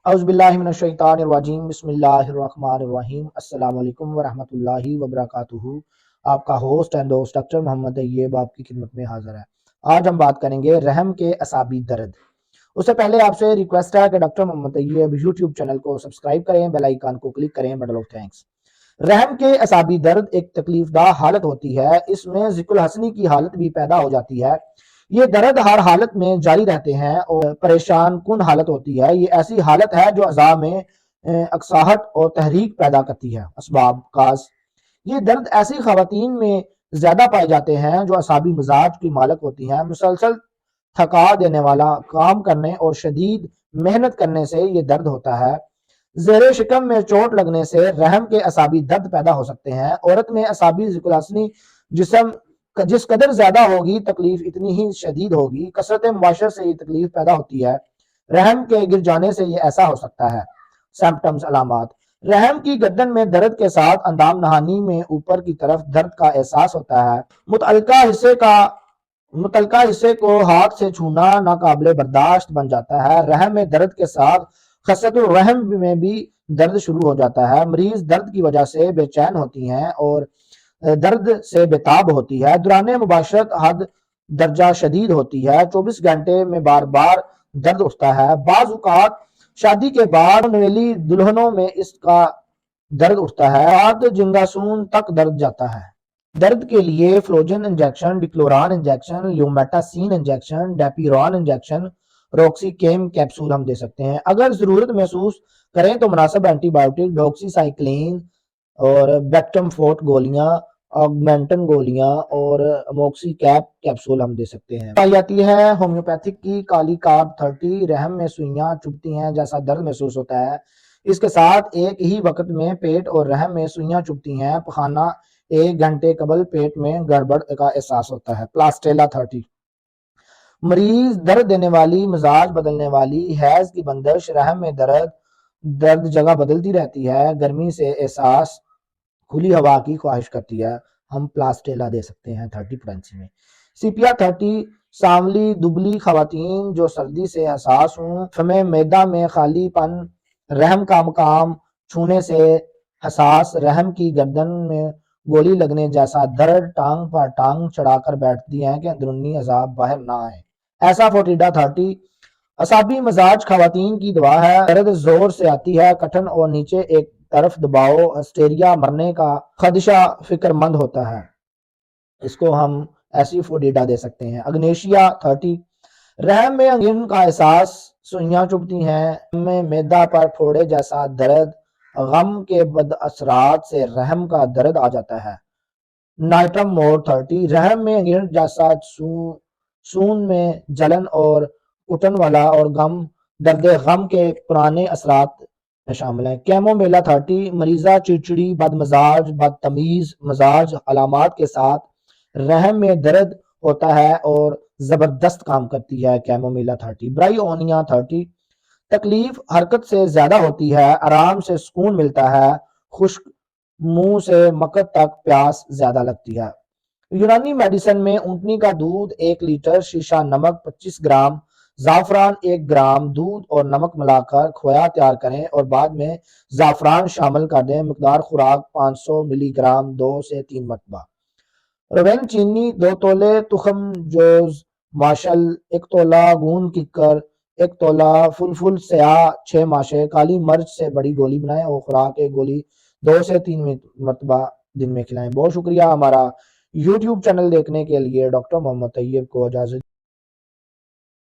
अऊज़ुबिल्लाहिमिनश्शैतानिर्रजीम बिस्मिल्लाहिर्रहमानिर्रहीम अस्सलाम वालेकुम वरहमतुल्लाहि वबरकातुहू। आपका होस्ट एंड दोस्त डॉक्टर मोहम्मद तैयब आपकी खिदमत में हाजिर है। आज हम बात करेंगे रहम के असाबी दर्द। उससे पहले आपसे रिक्वेस्ट है कि doctor Mohammad Tayyab YouTube channel को सब्सक्राइब करें, बेल आइकन को क्लिक करें। Button of thanks. रहम के असाबी दर्द एक तकलीफदा हालत होती है। इसमें ज़िकुल हसनी की हालत भी पैदा हो जाती है। ये दर्द हर हालत में जारी रहते हैं और परेशान कुन हालत होती है। ये ऐसी हालत है जो अज़ा में अक्साहट और तहरीक पैदा करती है। असबाब काज, ये दर्द ऐसी खवातीन में ज्यादा पाए जाते हैं जो असाबी मिजाज की मालक होती हैं। मुसलसल थका देने वाला काम करने और शदीद मेहनत करने से ये दर्द होता है। ज़ेरे शिकम में चोट लगने से रहम के असाबी दर्द पैदा हो सकते हैं। औरत में असाबी ज़िकुलहसनी जिस्म जिस कदर ज्यादा होगी तकलीफ इतनी ही शदीद होगी। कसरत मुबाशर से ये तकलीफ पैदा होती है। रहम के गिर जाने से ये ऐसा हो सकता है। सिम्टम्स अलामात, रहम की गर्दन में दर्द के साथ अंदाम नहानी में ऊपर की तरफ दर्द का एहसास होता है। मुतलका हिस्से को हाथ से छूना नाकाबिले बर्दाश्त बन जाता है। रहम में दर्द के साथ खसरतुल रहम में भी दर्द शुरू हो जाता है। मरीज दर्द की वजह से बेचैन होती हैं और दर्द से बेताब होती है। दौरान मुबाशरत हद दर्जा शदीद होती है। 24 घंटे में बार बार दर्द उठता है। बाज़ औक़ात शादी के बाद नवेली दुल्हनों में इसका दर्द उठता है। बाद जिंगासून तक दर्द जाता है। दर्द के लिए फ्लोजन इंजेक्शन, डिक्लोरान इंजेक्शन, ल्यूमेटासिन इंजेक्शन, डेपिरॉन इंजेक्शन, रोक्सीकेम कैप्सूल हम दे सकते हैं। अगर जरूरत महसूस करें तो मुनासिब एंटीबायोटिक डॉक्सीसाइक्लिन और बैक्टमफोर्ट गोलियां, ऑगमेंटन गोलियां और अमोक्सी कैप कैप्सूल हम दे सकते हैं। पाई जाती है होम्योपैथिक की काली कार्ब 30। रहम में सुइयां चुभती हैं जैसा दर्द महसूस होता है। इसके साथ एक ही वक्त में पेट और रहम में सुइयां चुभती हैं। पखाना 1 घंटे कबल पेट में गड़बड़ का एहसास होता है। प्लास्टेला 30। मरीज दर्द देने वाली, मिजाज बदलने वाली, हैज की बंदिश, रहम में दर्द जगह बदलती रहती है, गर्मी से एहसास, खुली हवा की ख्वाहिश करती है, हम प्लास्टेला दे सकते हैं 30 पोटेंसी में। सीपिया 30, सांवली दुबली खवातीन जो सर्दी से हसास हों, हमें मैदा में खालीपन, रहम का मकाम छूने से हसास, रहम की गर्दन में गोली लगने जैसा दर्द, टांग पर टांग चढ़ाकर बैठती हैं कि अंदरूनी अजाब बाहर ना आए, ऐसा फोटिडा 30। असाबी मजाज खवातीन की दवा है। दर्द जोर से आती है, कठन और नीचे एक तरफ दबाओ, हिस्टेरिया, मरने का खदशा, फिक्रमंद होता है, इसको हम एसिफोडिडा दे सकते हैं। अग्नेशिया 30, रहम में अंगिन का एहसास, सुइयां चुभती हैं, में मैदा पर फोड़े जैसा दर्द, गम के बद असरात से रहम का दर्द आ जाता है। नाइट्रम मोड 30, रहम में अंगिन जैसा सून में जलन और उठन वाला और दर्द गम के पुराने असरात शामिल है। कैमोमेला 30, मरीजा चिड़चिड़ी, बदमजाज, बदतमीज मजाज अलामात के साथ रहम में दर्द होता है और जबरदस्त काम करती है। कैमोमेला 30। ब्रायोनिया 30, तकलीफ हरकत से ज्यादा होती है, आराम से सुकून मिलता है, खुश्क मुंह से मकत तक प्यास ज्यादा लगती है। यूनानी मेडिसिन में ऊंटनी का दूध 1 लीटर, शीशा नमक 25 ग्राम, जाफरान 1 ग्राम, दूध और नमक मिलाकर खोया तैयार करें और बाद में जाफरान शामिल कर दें। मिकदार खुराक 500 मिलीग्राम 2 से 3 मरतबा। रवेन चीनी 2 तोले, तुखम जोज माशल 1 तोला, गूंद किकर 1 तोला, फुल स्याह 6 माशे, काली मर्च से बड़ी गोली बनाएं और खुराक 1 गोली 2 से 3 मरतबा दिन में खिलाएं। बहुत शुक्रिया हमारा YouTube चैनल देखने के लिए। डॉक्टर मोहम्मद तैयब को इजाजत।